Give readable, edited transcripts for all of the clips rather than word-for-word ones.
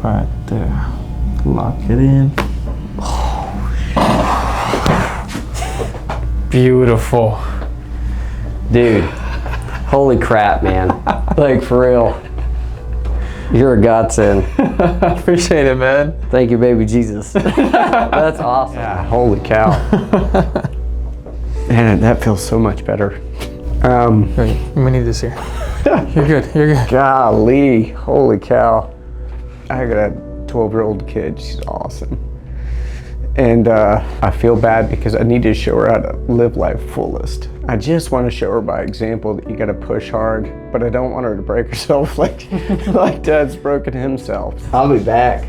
Right there. Lock it in. Beautiful. Dude, holy crap, man. Like, for real. You're a godsend. Appreciate it, man. Thank you, baby Jesus. That's awesome. Yeah. Holy cow. Man, that feels so much better. Here, we need this here. You're good, you're good. Golly, holy cow. I got a 12-year-old kid, she's awesome. And I feel bad because I need to show her how to live life fullest. I just want to show her by example that you got to push hard, but I don't want her to break herself like Dad's broken himself. I'll be back.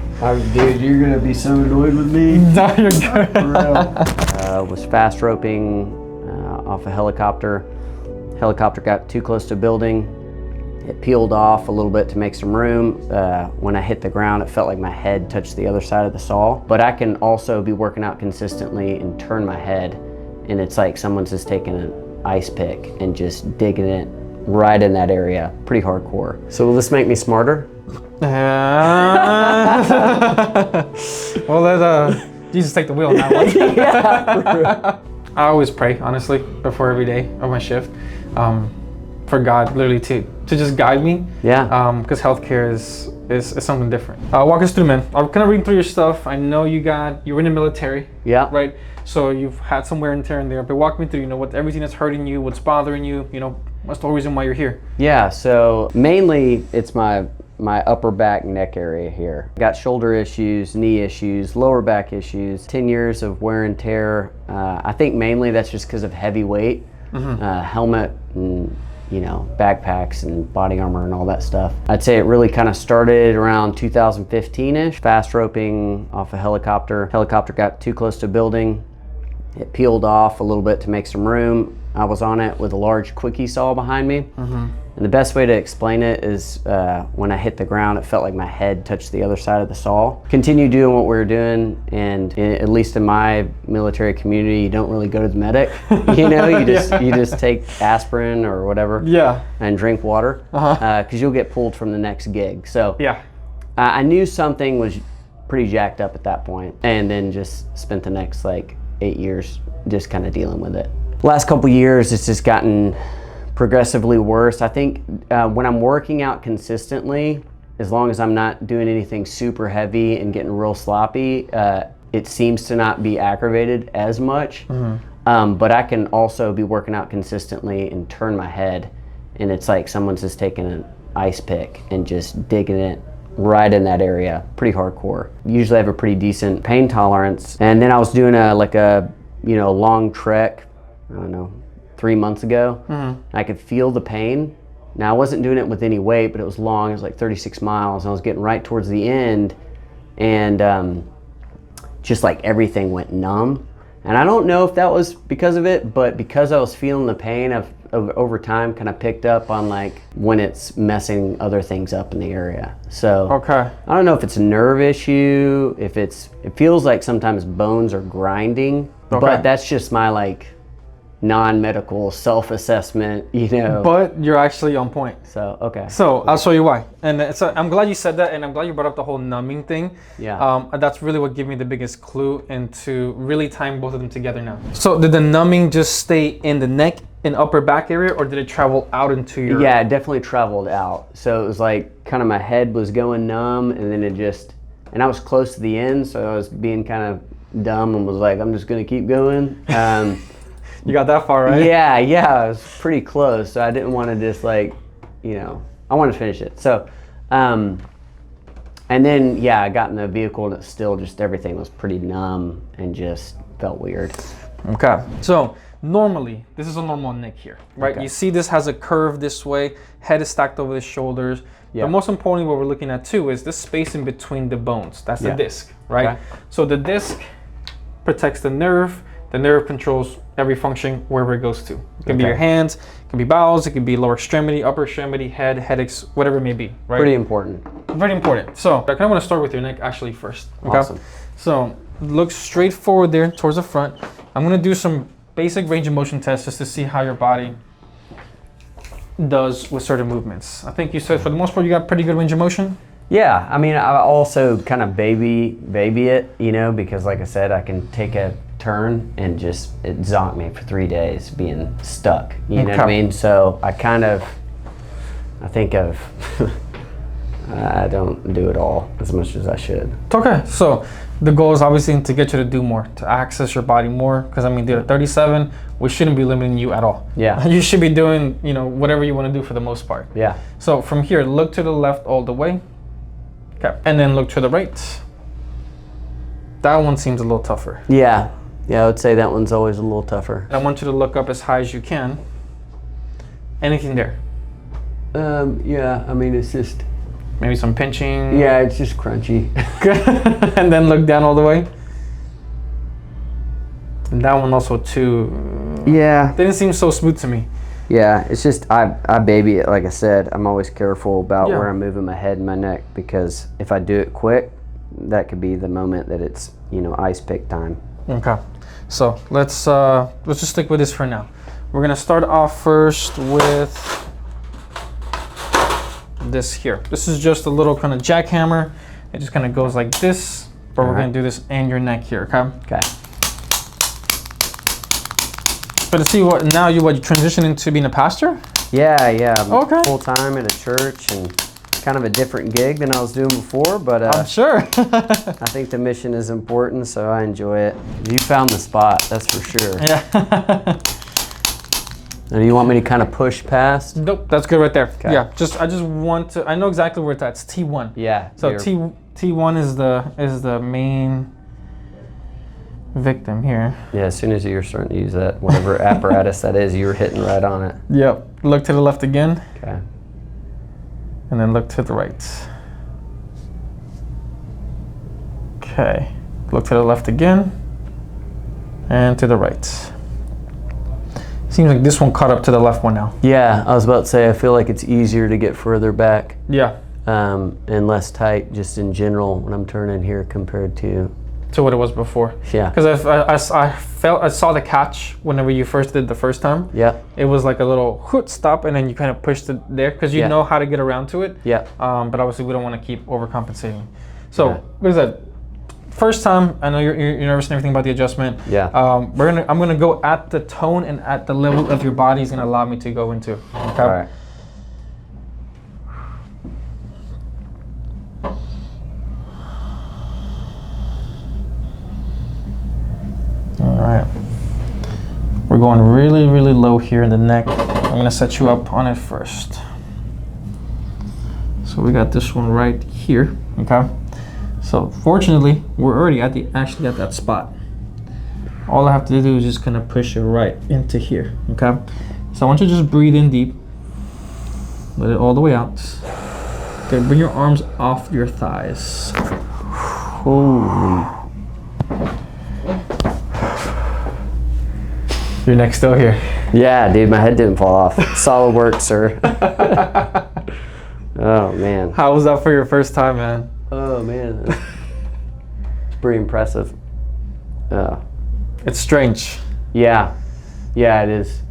Dude, you're gonna be so annoyed with me. No, you're good. For real. Was fast roping off a helicopter. Helicopter got too close to a building. It peeled off a little bit to make some room. When I hit the ground, it felt like my head touched the other side of the saw. But I can also be working out consistently and turn my head, and it's like someone's just taking an ice pick and just digging it right in that area. Pretty hardcore. So will this make me smarter? Well, let Jesus take the wheel on that one. Yeah. I always pray, honestly, before every day of my shift, for God literally to just guide me. Yeah. Because healthcare is something different. Walk us through, man. I'm kind of reading through your stuff. I know you were in the military. Yeah. Right. So you've had some wear and tear in there, but walk me through, what everything that's hurting you, what's bothering you, what's the whole reason why you're here? Yeah. So mainly it's my upper back, neck area here. Got shoulder issues, knee issues, lower back issues, 10 years of wear and tear. I think mainly that's just because of heavy weight, helmet and backpacks and body armor and all that stuff. I'd say it really kind of started around 2015-ish. Fast roping off a helicopter. Helicopter got too close to a building. It peeled off a little bit to make some room. I was on it with a large quickie saw behind me. And the best way to explain it is when I hit the ground, it felt like my head touched the other side of the saw. Continue doing what we were doing, and at least in my military community, you don't really go to the medic. You just take aspirin or whatever. Yeah. And drink water, because you'll get pulled from the next gig. So yeah, I knew something was pretty jacked up at that point, and then just spent the next 8 years just kind of dealing with it. Last couple years, it's just gotten progressively worse. I think when I'm working out consistently, as long as I'm not doing anything super heavy and getting real sloppy, it seems to not be aggravated as much. But I can also be working out consistently and turn my head, and it's like someone's just taking an ice pick and just digging it right in that area. Pretty hardcore. Usually I have a pretty decent pain tolerance. And then I was doing a long trek, I don't know, 3 months ago. I could feel the pain. Now I wasn't doing it with any weight, but it was long. It was like 36 miles. And I was getting right towards the end, and just like everything went numb. And I don't know if that was because of it, but because I was feeling the pain, I've over time kind of picked up on when it's messing other things up in the area. So okay, I don't know if it's a nerve issue, it feels like sometimes bones are grinding, but that's just my non-medical self-assessment, But you're actually on point. So, okay. So I'll show you why. And so I'm glad you said that, and I'm glad you brought up the whole numbing thing. Yeah. That's really what gave me the biggest clue into really tying both of them together now. So did the numbing just stay in the neck and upper back area, or did it travel out into your... Yeah, it definitely traveled out. So it was kind of my head was going numb, and then and I was close to the end, so I was being kind of dumb and was like, I'm just gonna keep going. You got that far, right? Yeah, I was pretty close. So I didn't want to just I wanted to finish it. So, and then, I got in the vehicle, and it's still just, everything was pretty numb and just felt weird. Okay. So normally, this is a normal neck here, right? Okay. You see this has a curve this way, head is stacked over the shoulders. Yeah. But most importantly, what we're looking at too is this space in between the bones. That's the disc, right? Okay. So the disc protects the nerve. The nerve controls every function wherever it goes to. It can be your hands, it can be bowels, it can be lower extremity, upper extremity, head, headaches, whatever it may be, right? Pretty important. Very important. So I kind of want to start with your neck actually first. Okay? Awesome. So look straight forward there towards the front. I'm going to do some basic range of motion tests just to see how your body does with certain movements. I think you said for the most part you got pretty good range of motion. Yeah, I mean, I also kind of baby it, you know, because like I said, I can take a turn and just it zonked me for 3 days being stuck. You know what I mean? So I think of I don't do it all as much as I should. Okay, so the goal is obviously to get you to do more, to access your body more. Because I mean, dude, at 37, we shouldn't be limiting you at all. Yeah. You should be doing, you know, whatever you want to do for the most part. Yeah. So from here, look to the left all the way. Okay, and then look to the right. That one seems a little tougher. Yeah. Yeah, I would say that one's always a little tougher. I want you to look up as high as you can. Anything there? Yeah, I mean, it's just... Maybe some pinching. Yeah, it's just crunchy. And then look down all the way. And that one also too. Yeah. Didn't seem so smooth to me. Yeah, it's just, I baby it, like I said. I'm always careful about where I'm moving my head and my neck, because if I do it quick, that could be the moment that it's, you know, ice pick time. Okay. So let's just stick with this for now. We're gonna start off first with this here. This is just a little kind of jackhammer. It just kind of goes like this, but we're gonna do this in your neck here, okay? Okay. But to see what now you transition into being a pastor? Yeah, yeah. Okay. Full time at a church and kind of a different gig than I was doing before, but I'm sure. I think the mission is important, so I enjoy it. You found the spot, that's for sure. Yeah. Now, do you want me to kind of push past? Nope, that's good right there. Okay. Yeah, I just want to. I know exactly where it's at. It's T1. Yeah. So T1 is the main victim here. Yeah. As soon as you're starting to use that whatever apparatus that is, you were hitting right on it. Yep. Look to the left again. Okay. And then look to the right. Okay. Look to the left again. And to the right. Seems like this one caught up to the left one now. Yeah, I was about to say, I feel like it's easier to get further back. Yeah. And less tight just in general when I'm turning here compared to what it was before. Yeah. Because I saw the catch whenever you first did the first time. Yeah. It was like a little hoot stop, and then you kind of pushed it there because you know how to get around to it. Yeah. But obviously we don't want to keep overcompensating. So what is that? First time, I know you're nervous and everything about the adjustment. Yeah. I'm gonna go at the tone and at the level of your body is gonna allow me to go into. Okay. All right. All right. We're going really, really low here in the neck. I'm gonna set you up on it first. So we got this one right here. Okay. So fortunately, we're already actually at that spot. All I have to do is just kind of push it right into here, okay? So I want you to just breathe in deep. Let it all the way out. Okay, bring your arms off your thighs. Holy. Your neck's still here. Yeah, dude, my head didn't fall off. Solid work, sir. Oh, man. How was that for your first time, man? Oh, man. It's pretty impressive. It's strange. Yeah. Yeah, it is.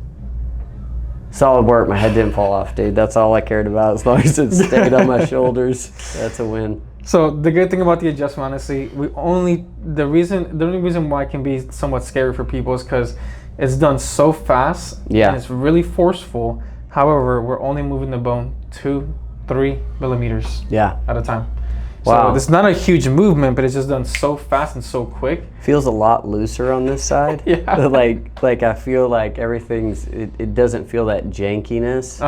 Solid work. My head didn't fall off, dude. That's all I cared about. As long as it stayed on my shoulders, that's a win. So the good thing about the adjustment, honestly, the only reason why it can be somewhat scary for people is because it's done so fast. Yeah. And it's really forceful. However, we're only moving the bone 2-3 millimeters at a time. Wow. So it's not a huge movement, but it's just done so fast and so quick. Feels a lot looser on this side. Yeah. Like I feel like it doesn't feel that jankiness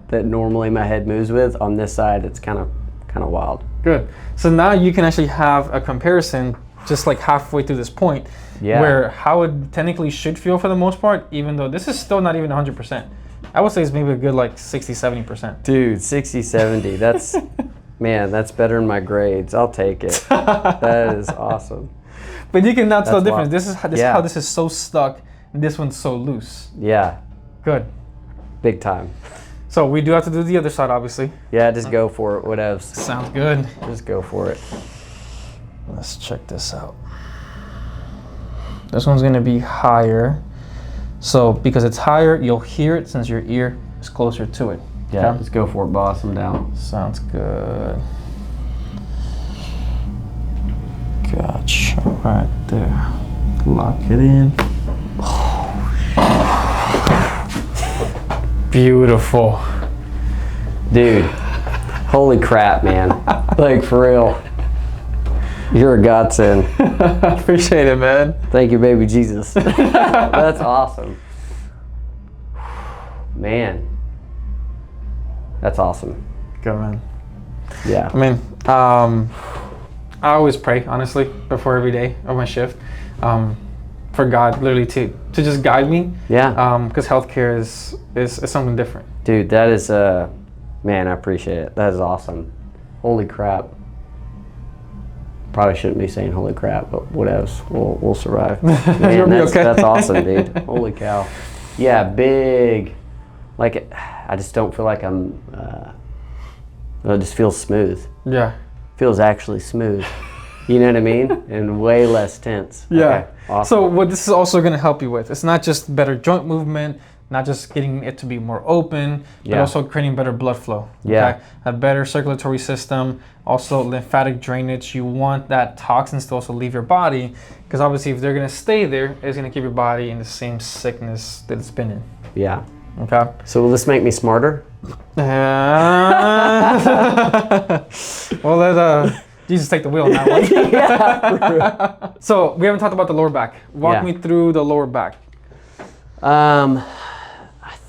that normally my head moves with. On this side, it's kind of wild. Good. So now you can actually have a comparison just like halfway through this point where how it technically should feel for the most part, even though this is still not even 100%. I would say it's maybe a good like 60-70%. Dude, 60-70, that's... Man, that's better than my grades. I'll take it. That is awesome. But you can now tell the difference. Wild. This is how this is so stuck, and this one's so loose. Yeah. Good. Big time. So we do have to do the other side, obviously. Yeah, just go for it. Whatevs. Sounds good. Just go for it. Let's check this out. This one's gonna be higher. So because it's higher, you'll hear it since your ear is closer to it. Yeah, Okay? let's go for it, boss. I'm down. Sounds good. Right there. Lock it in. Beautiful. Dude, holy crap, man. Like, for real. You're a godsend. Appreciate it, man. Thank you, baby Jesus. That's awesome. Man. That's awesome. Good, man. Yeah. I mean, I always pray, honestly, before every day of my shift, for God literally to just guide me. Yeah. Because healthcare is something different. Dude, that is, man, I appreciate it. That is awesome. Holy crap. Probably shouldn't be saying holy crap, but what else? We'll survive. Man, that's awesome, dude. Holy cow. Yeah, big. Like, I just don't feel like I'm, it just feels smooth. Yeah. Feels actually smooth. You know what I mean? And way less tense. Yeah. Okay, awesome. So what this is also going to help you with, it's not just better joint movement, not just getting it to be more open, but also creating better blood flow. Yeah. Okay? A better circulatory system, also lymphatic drainage. You want that toxins to also leave your body, because obviously if they're going to stay there, it's going to keep your body in the same sickness that it's been in. Yeah. Okay. So will this make me smarter? Well, let Jesus take the wheel on that one. Yeah. So we haven't talked about the lower back. Walk me through the lower back. I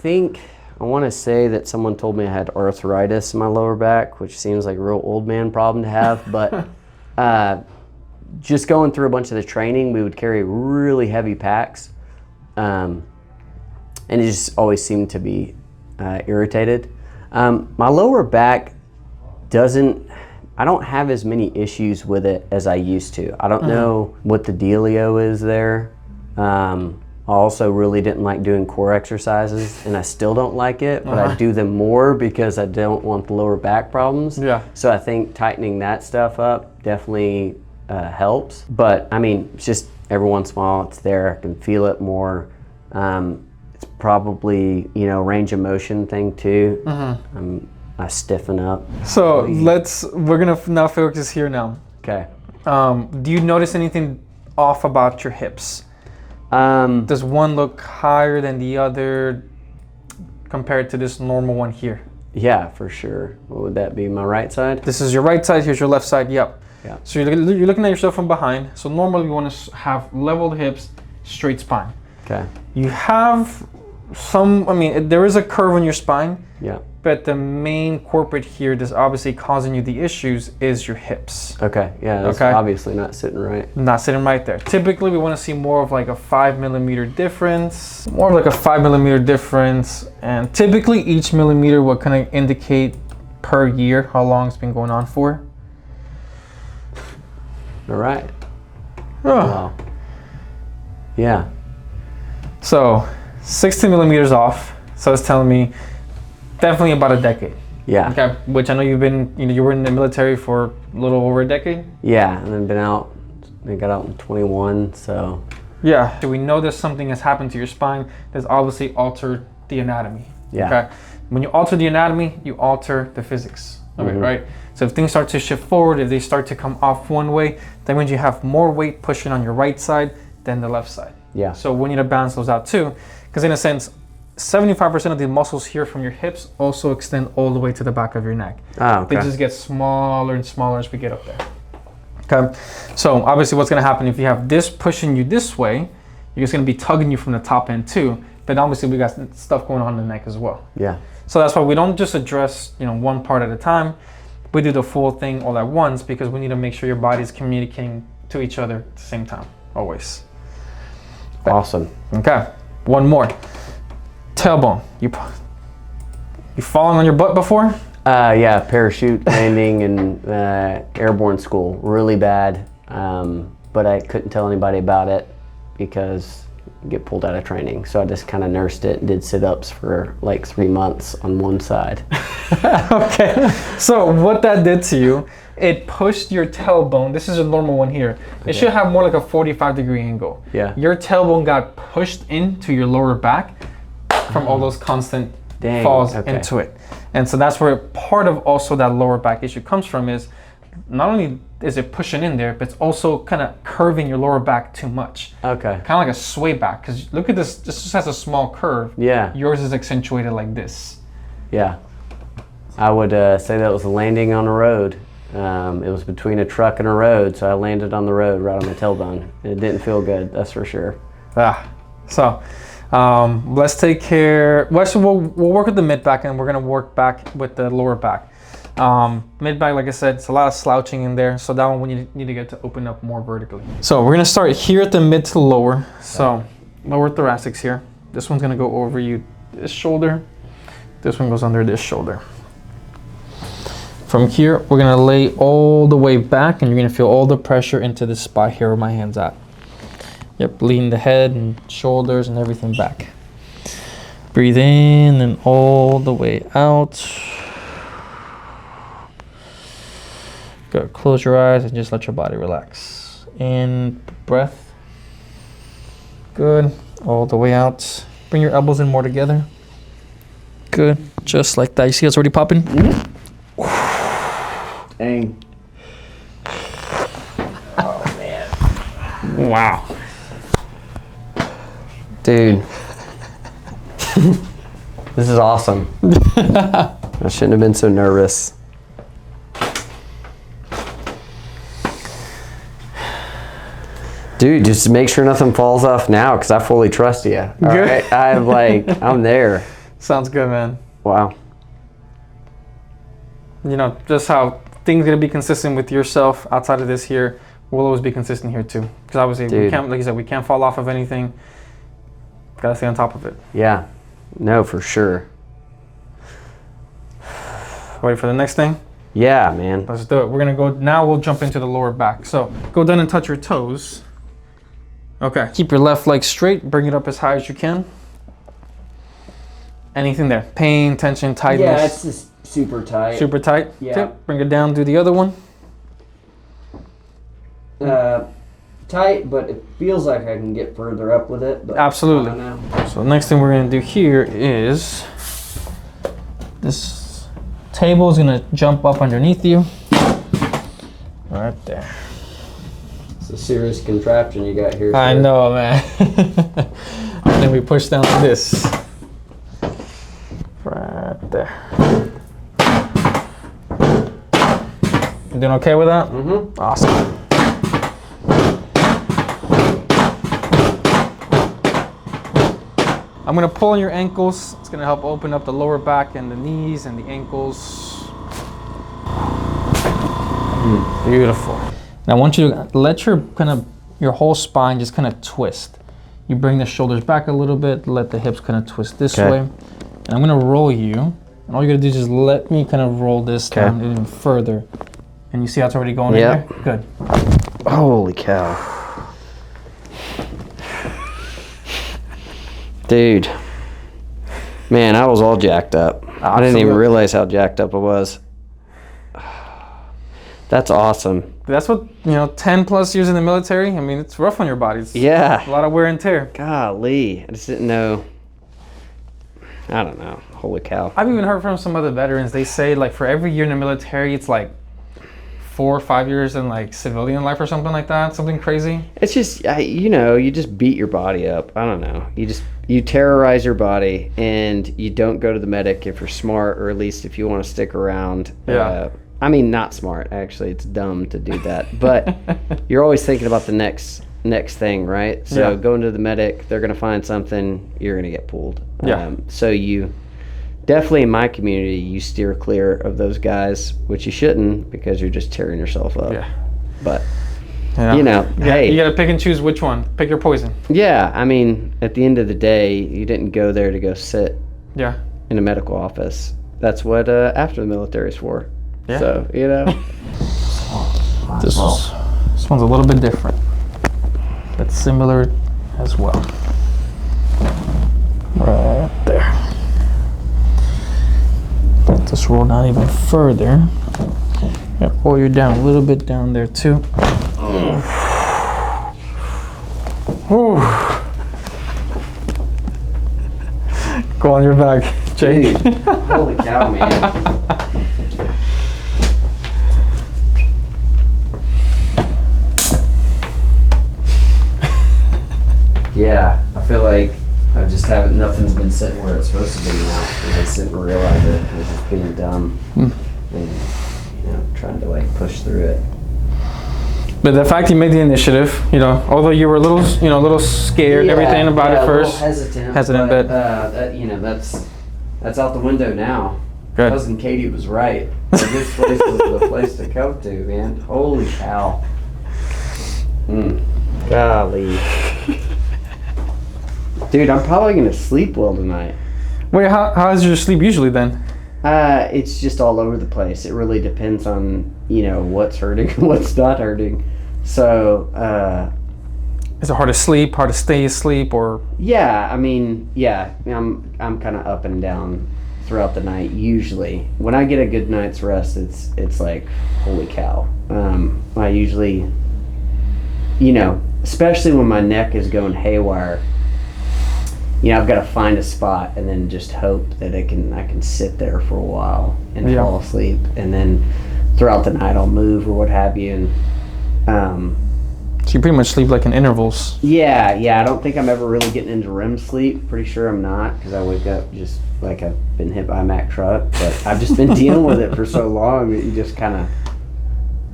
think I want to say that someone told me I had arthritis in my lower back, which seems like a real old man problem to have. But just going through a bunch of the training, we would carry really heavy packs. And it just always seemed to be irritated. My lower back I don't have as many issues with it as I used to. I don't know what the dealio is there. I also really didn't like doing core exercises, and I still don't like it, but I do them more because I don't want the lower back problems. Yeah. So I think tightening that stuff up definitely helps. But I mean, it's just every once in a while it's there. I can feel it more. It's probably, range of motion thing too. I stiffen up. So we're gonna now focus here now. Okay. Do you notice anything off about your hips? Does one look higher than the other compared to this normal one here? Yeah, for sure. What would that be? My right side? This is your right side, here's your left side, yep. Yeah. So you're looking at yourself from behind. So normally you want to have leveled hips, straight spine. Okay. You have there is a curve in your spine. Yeah. But the main culprit here that's obviously causing you the issues is your hips. Okay, yeah, that's obviously not sitting right. Not sitting right there. Typically, we want to see more of like a 5 millimeter difference. More of like a 5 millimeter difference. And typically, each millimeter will kind of indicate per year how long it's been going on for. All right. Oh. Wow. Yeah. So, 60 millimeters off. So it's telling me definitely about a decade. Yeah. Okay. Which I know you've been, you were in the military for a little over a decade. Yeah, and then I got out in 21, so. Yeah. So we know there's something has happened to your spine that's obviously altered the anatomy. Yeah. Okay. When you alter the anatomy, you alter the physics of it, right? So if things start to shift forward, if they start to come off one way, that means you have more weight pushing on your right side than the left side. Yeah. So we need to balance those out too, because in a sense, 75% of the muscles here from your hips also extend all the way to the back of your neck. Oh, okay. They just get smaller and smaller as we get up there. Okay, so obviously what's gonna happen if you have this pushing you this way, you're just gonna be tugging you from the top end too, but obviously we got stuff going on in the neck as well. Yeah. So that's why we don't just address, one part at a time. We do the full thing all at once because we need to make sure your body's communicating to each other at the same time, always. Awesome. Okay, one more. Tailbone. You fallen on your butt before? Yeah, parachute landing and airborne school, really bad. But I couldn't tell anybody about it because I get pulled out of training. So I just kind of nursed it and did sit-ups for like 3 months on one side. Okay, so what that did to you, it pushed your tailbone. This is a normal one here. It should have more like a 45-degree angle. Yeah. Your tailbone got pushed into your lower back from all those constant falls into it. And so that's where part of also that lower back issue comes from, is not only is it pushing in there, but it's also kind of curving your lower back too much. Okay. Kind of like a sway back, because look at this. This just has a small curve. Yeah. Yours is accentuated like this. Yeah. I would say that was a landing on a road. It was between a truck and a road, so I landed on the road right on my tailbone. It didn't feel good, that's for sure. So let's take care. We'll work with the mid back, and we're gonna work back with the lower back. Mid back, like I said, it's a lot of slouching in there, so that one we need to get to open up more vertically. So we're gonna start here at the mid to lower. So lower thoracics here. This one's gonna go over you this shoulder. This one goes under this shoulder. From here, we're gonna lay all the way back, and you're gonna feel all the pressure into this spot here where my hand's at. Yep, lean the head and shoulders and everything back. Breathe in and all the way out. Good, close your eyes and just let your body relax. In, breath. Good, all the way out. Bring your elbows in more together. Good, just like that. You see it's already popping? Dang. Oh man. Wow. Dude. This is awesome. I shouldn't have been so nervous. Dude, just make sure nothing falls off now, because I fully trust you. All right? I'm there. Sounds good, man. Wow. You know, just how things gonna be consistent with yourself outside of this here will always be consistent here too. Because obviously we can't, like you said, we can't fall off of anything. Gotta stay on top of it. Yeah. No, for sure. Ready for the next thing? Yeah, man. Let's do it. We're gonna go, now we'll jump into the lower back. So go down and touch your toes. Okay. Keep your left leg straight, bring it up as high as you can. Anything there? Pain, tension, tightness? Yeah, it's just super tight. Super tight? Yeah. Okay. Bring it down, do the other one. Tight, but it feels like I can get further up with it. But absolutely. I don't know. So the next thing we're gonna do here is this table is gonna jump up underneath you. Right there. It's a serious contraption you got here. I know, man. And then we push down like this. Right there. You doing okay with that? Mm-hmm. Awesome. I'm gonna pull on your ankles. It's gonna help open up the lower back and the knees and the ankles. Beautiful. Now I want you to let your your whole spine just kind of twist. You bring the shoulders back a little bit, let the hips kind of twist this way. And I'm gonna roll you. And all you gotta do is just let me kind of roll this down even further. And you see how it's already going in there? Good. Holy cow. Dude, man, I was all jacked up. I didn't even realize how jacked up I was. That's awesome. That's what, 10 plus years in the military, I mean, it's rough on your body. It's yeah. A lot of wear and tear. Golly, I just didn't know. I don't know. Holy cow. I've even heard from some other veterans, they say like for every year in the military, it's like 4 or 5 years in like civilian life or something like that, something crazy. It's just, you just beat your body up. I don't know. You terrorize your body, and you don't go to the medic if you're smart, or at least if you want to stick around. Yeah. I mean, not smart, actually. It's dumb to do that. But you're always thinking about the next thing, right? So going to the medic, they're going to find something, you're going to get pulled. Yeah. So you definitely, in my community, you steer clear of those guys, which you shouldn't, because you're just tearing yourself up. Yeah. But, hey. You got to pick and choose which one. Pick your poison. Yeah. I mean, at the end of the day, you didn't go there to go sit in a medical office. That's what after the military is for. Yeah. So, This one's a little bit different, but similar as well. Right there. Let this roll down even further. Pull you down a little bit down there too. Go on your back, Jake. Holy cow, man. Yeah, I feel like I just haven't, nothing's been sitting where it's supposed to be now. And I sit and realize it. I was just being dumb and, trying to like push through it. But the fact you made the initiative, although you were a little, a little scared, everything about it first. A little hesitant, but that's out the window now. Good. Cousin Katie was right. This place was the place to go to, man. Holy cow. Golly. Dude, I'm probably gonna sleep well tonight. Wait, how is your sleep usually then? It's just all over the place. It really depends on, what's hurting and what's not hurting. So, is it hard to sleep, hard to stay asleep, or? Yeah, I'm kind of up and down throughout the night usually. When I get a good night's rest, it's like, holy cow. I usually, especially when my neck is going haywire, I've got to find a spot and then just hope that I can sit there for a while and fall asleep, and then throughout the night I'll move or what have you. And so you pretty much sleep like in intervals. Yeah. I don't think I'm ever really getting into REM sleep. Pretty sure I'm not, because I wake up just like I've been hit by a Mack truck. But I've just been dealing with it for so long that you just kind of,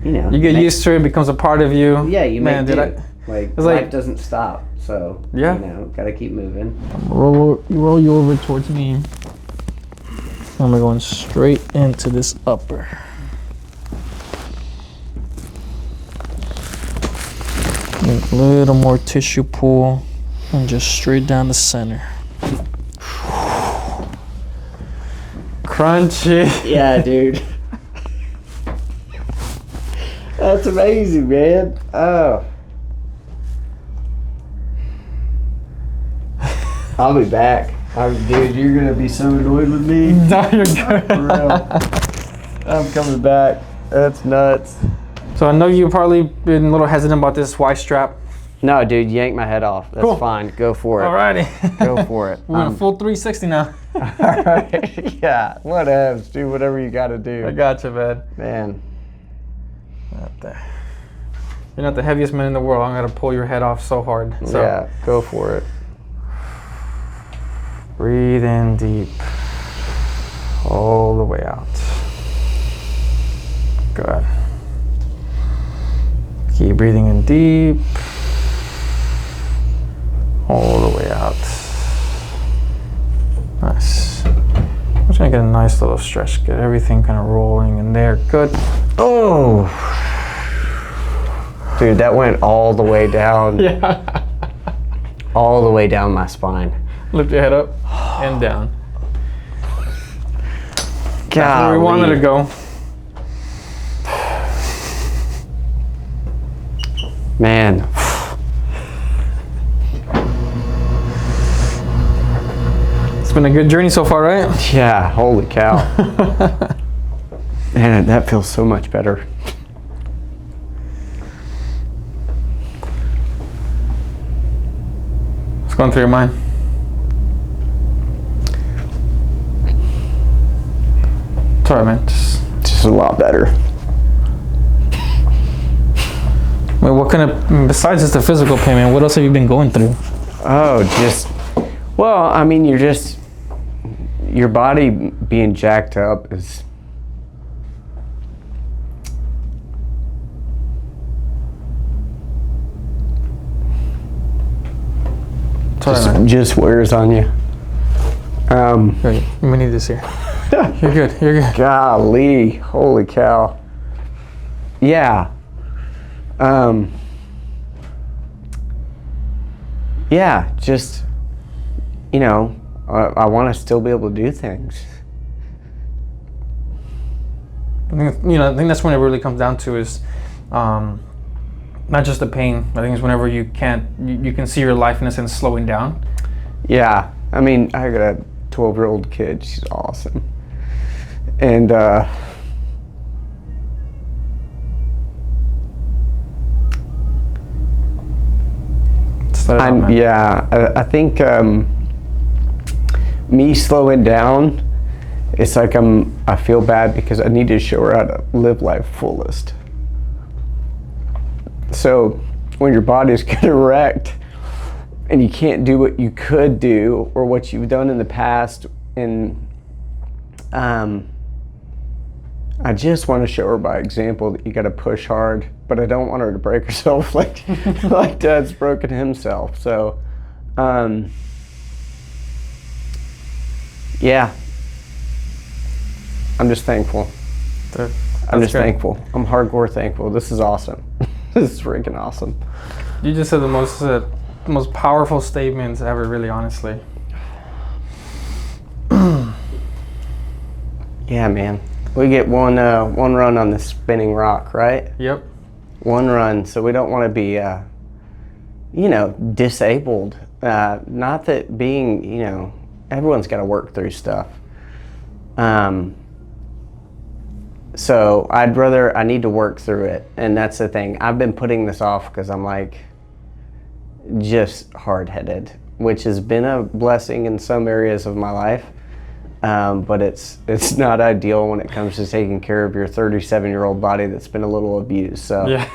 you get used to it. It becomes a part of you. Yeah, you make it. Life doesn't stop. So, gotta keep moving. Roll you over towards me. And we're going straight into this upper. Make a little more tissue pull and just straight down the center. Crunchy. Yeah, dude. That's amazing, man. Oh. I'll be back. Dude, you're gonna be so annoyed with me. No, you're good. For real. I'm coming back. That's nuts. So I know you've probably been a little hesitant about this Y strap. No, dude, yank my head off. That's cool. Fine. Go for it. Alrighty. Go for it. We're on a full 360 now. Alright. Yeah. Whatever. Do whatever you gotta do. I got you, man. Man. You're not the heaviest man in the world. I'm gonna pull your head off so hard. So. Yeah. Go for it. Breathe in deep, all the way out. Good. Keep breathing in deep, all the way out. Nice. I'm just gonna get a nice little stretch, get everything kind of rolling in there. Good. Oh, dude, that went all the way down. Yeah. All the way down my spine. Lift your head up and down. That's where we wanted to go. Man. It's been a good journey so far, right? Yeah, holy cow. Man, that feels so much better. What's going through your mind? It's alright, man. Just a lot better. I mean, what kind of, besides just the physical pain, man, what else have you been going through? Oh, well, I mean, your body being jacked up is, just wears on you. Here, we need this here. You're good. You're good. Golly, holy cow. Yeah. Yeah, just, I want to still be able to do things. I think that's when it really comes down to is, not just the pain. I think it's whenever you can see your life in a sense slowing down. Yeah, I mean, I got a 12-year-old kid. She's awesome. And, I think me slowing down, it's like I feel bad because I need to show her how to live life fullest. So when your body's getting wrecked, and you can't do what you could do or what you've done in the past. And I just want to show her by example that you got to push hard, but I don't want her to break herself like like Dad's broken himself. So yeah, I'm just thankful. I'm just thankful. I'm hardcore thankful. This is awesome. This is freaking awesome. You just said the most powerful statements ever, really, honestly. Yeah, man. We get one run on this spinning rock, right? Yep. One run, so we don't want to be, you know, disabled. Not that being, you know, everyone's got to work through stuff. So I need to work through it, and that's the thing. I've been putting this off because I'm like just hard-headed, which has been a blessing in some areas of my life. But it's not ideal when it comes to taking care of your 37-year-old body that's been a little abused. So yeah.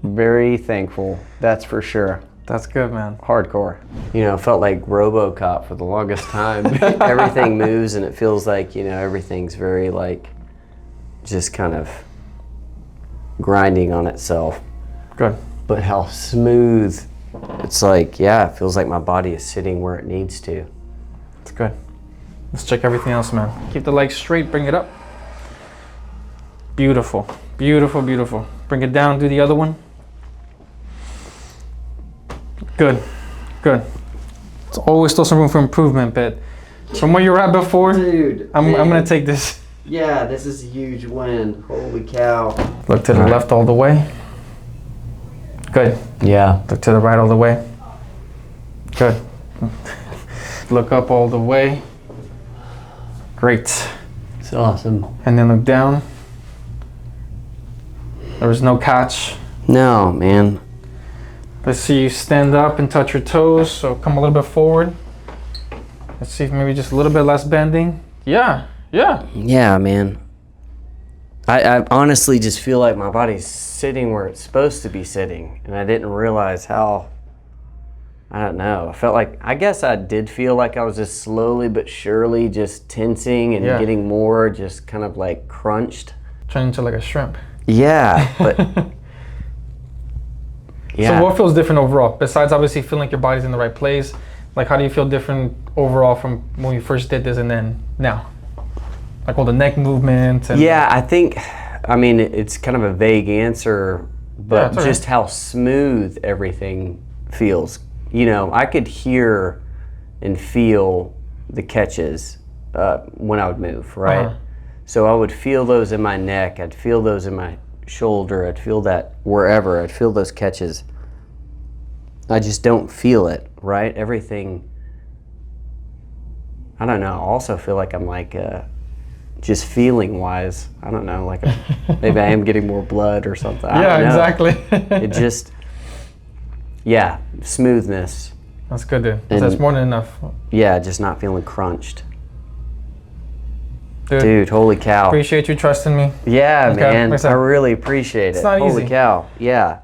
Very thankful, that's for sure. That's good, man. Hardcore. You know, felt like RoboCop for the longest time. Everything moves and it feels like, you know, everything's very like just kind of grinding on itself. Good. But how smooth. It's like, yeah, it feels like my body is sitting where it needs to. It's good. Let's check everything else, man. Keep the legs straight, bring it up. Beautiful, beautiful, beautiful. Bring it down, do the other one. Good, good. It's always still some room for improvement, but from where you're at before, dude, I'm gonna take this. Yeah, this is a huge win. Holy cow. Look to the left all the way. Good. Yeah. Look to the right all the way. Good. Look up all the way. Great. It's awesome. And then look down. There was no catch. No, man. Let's see you stand up and touch your toes. So come a little bit forward. Let's see if maybe just a little bit less bending. Yeah, yeah. Yeah, man. I honestly just feel like my body's sitting where it's supposed to be sitting. And I didn't realize how, I don't know. I guess I did feel like I was just slowly but surely just tensing and getting more just kind of like crunched. Turning into like a shrimp. Yeah, but yeah. So what feels different overall? Besides obviously feeling like your body's in the right place, like how do you feel different overall from when you first did this and then now? Like all the neck movement and yeah, I think, I mean, it's kind of a vague answer, but just how smooth everything feels. You know, I could hear and feel the catches when I would move, right? So I would feel those in my neck, I'd feel those in my shoulder, I'd feel that wherever, I'd feel those catches. I just don't feel it, right? Everything, I don't know, I also feel like I'm like, just feeling wise, I don't know, like maybe I am getting more blood or something. Yeah, exactly. It just, yeah, smoothness. That's good, dude. That's more than enough. Yeah, just not feeling crunched. Dude, holy cow. Appreciate you trusting me. Yeah, man. I really appreciate it. It's not holy easy. Cow. Yeah.